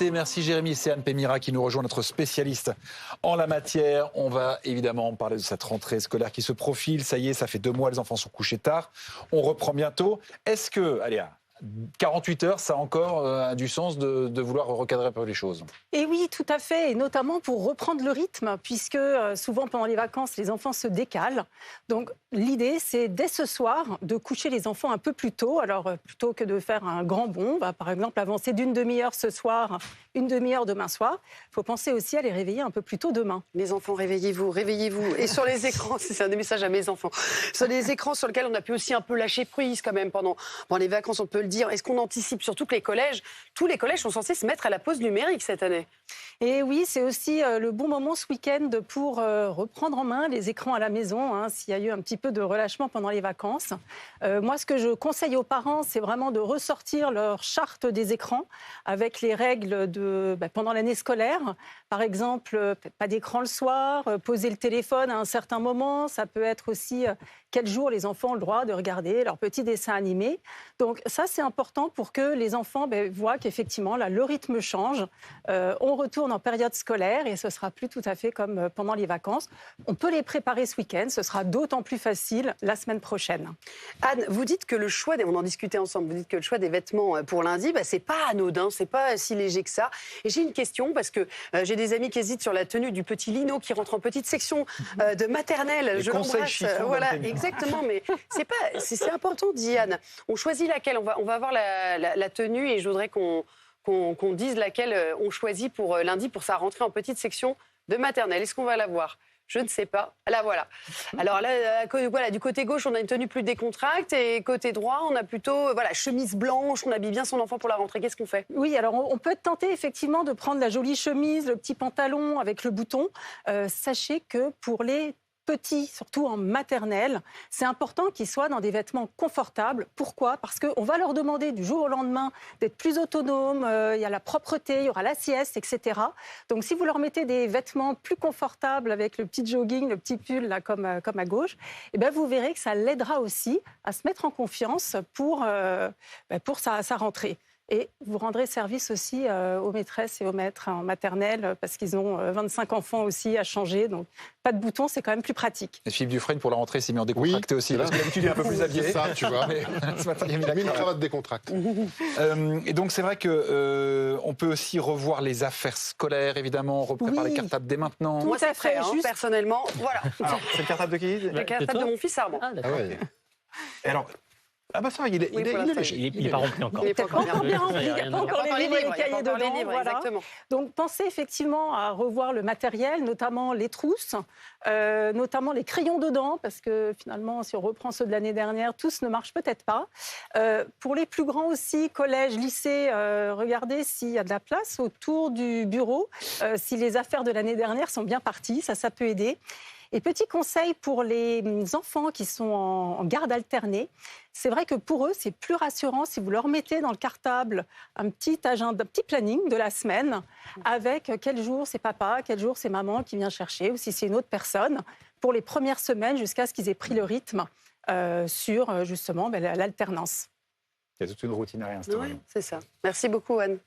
Merci Jérémy, c'est Anne Pémira qui nous rejoint, notre spécialiste en la matière. On va évidemment parler de cette rentrée scolaire qui se profile. Ça y est, ça fait 2 mois, les enfants sont couchés tard. On reprend bientôt. Est-ce que, allez, à 48 heures, ça a encore du sens de vouloir recadrer un peu les choses? Et oui, tout à fait, et notamment pour reprendre le rythme, puisque souvent pendant les vacances, les enfants se décalent. Donc l'idée, c'est dès ce soir de coucher les enfants un peu plus tôt. Alors plutôt que de faire un grand bond, on va par exemple avancer d'une demi-heure ce soir, une demi-heure demain soir. Il faut penser aussi à les réveiller un peu plus tôt demain. Les enfants, réveillez-vous, réveillez-vous. Et sur les écrans, c'est un des messages à mes enfants, sur les écrans sur lesquels on a pu aussi un peu lâcher prise quand même pendant les vacances, on peut le dire. Est-ce qu'on anticipe surtout que tous les collèges sont censés se mettre à la pause numérique cette année? Et oui, c'est aussi le bon moment ce week-end pour reprendre en main les écrans à la maison, s'il y a eu un petit peu de relâchement pendant les vacances. Moi, ce que je conseille aux parents, c'est vraiment de ressortir leur charte des écrans avec les règles pendant l'année scolaire. Par exemple, pas d'écran le soir, poser le téléphone à un certain moment. Ça peut être aussi quel jour les enfants ont le droit de regarder leurs petits dessins animés. Donc ça, c'est important pour que les enfants voient qu'effectivement, là, le rythme change. On retourne en période scolaire et ce sera plus tout à fait comme pendant les vacances. On peut les préparer ce week-end. Ce sera d'autant plus facile la semaine prochaine. Anne, vous dites que le choix, on en discutait ensemble, vous dites que le choix des vêtements pour lundi, c'est pas anodin, c'est pas si léger que ça. Et j'ai une question parce que j'ai des amis qui hésitent sur la tenue du petit Lino qui rentre en petite section de maternelle. Je l'embrasse. Voilà, exactement. Mais c'est important, dit Anne. On choisit laquelle. On va avoir la tenue et je voudrais qu'on dise laquelle on choisit pour lundi pour sa rentrée en petite section de maternelle. Est-ce qu'on va la voir? Je ne sais pas. Là, voilà. Alors là, du côté gauche, on a une tenue plus décontractée et côté droit, on a plutôt chemise blanche, on habille bien son enfant pour la rentrée. Qu'est-ce qu'on fait? Oui, alors on peut être tenté effectivement de prendre la jolie chemise, le petit pantalon avec le bouton. Sachez que pour les petits, surtout en maternelle, c'est important qu'ils soient dans des vêtements confortables. Pourquoi? Parce qu'on va leur demander du jour au lendemain d'être plus autonomes, il y a la propreté, il y aura la sieste, etc. Donc si vous leur mettez des vêtements plus confortables avec le petit jogging, le petit pull là, comme à gauche, vous verrez que ça l'aidera aussi à se mettre en confiance pour sa rentrée. Et vous rendrez service aussi aux maîtresses et aux maîtres en maternelle parce qu'ils ont 25 enfants aussi à changer. Donc, pas de bouton, c'est quand même plus pratique. Et Philippe Dufresne, pour la rentrée, s'est mis en décontracté aussi. Parce que d'habitude, il est un peu plus habillé. C'est ça, tu vois. Mais ce matin, il a mis une cravate décontractée. Et donc, c'est vrai qu'on peut aussi revoir les affaires scolaires, évidemment, repréparer les cartables dès maintenant. Moi, c'est fait, personnellement. Voilà. Alors, c'est le cartable de qui? Le cartable de mon fils Armand. Ah ouais. Et alors, ça va, il est léger. Il n'est pas rempli encore. Il n'est pas encore bien rempli, il n'y a pas encore les livres et les cahiers dedans. Voilà. Exactement. Donc pensez effectivement à revoir le matériel, notamment les trousses, notamment les crayons dedans, parce que finalement, si on reprend ceux de l'année dernière, tous ne marchent peut-être pas. Pour les plus grands aussi, collège, lycée, regardez s'il y a de la place autour du bureau, si les affaires de l'année dernière sont bien parties, ça peut aider. Et petit conseil pour les enfants qui sont en garde alternée, c'est vrai que pour eux, c'est plus rassurant si vous leur mettez dans le cartable un petit agenda, un petit planning de la semaine avec quel jour c'est papa, quel jour c'est maman qui vient chercher ou si c'est une autre personne pour les premières semaines jusqu'à ce qu'ils aient pris le rythme sur justement l'alternance. Il y a toute une routine à réinstaurer. Oui, c'est ça. Merci beaucoup, Anne.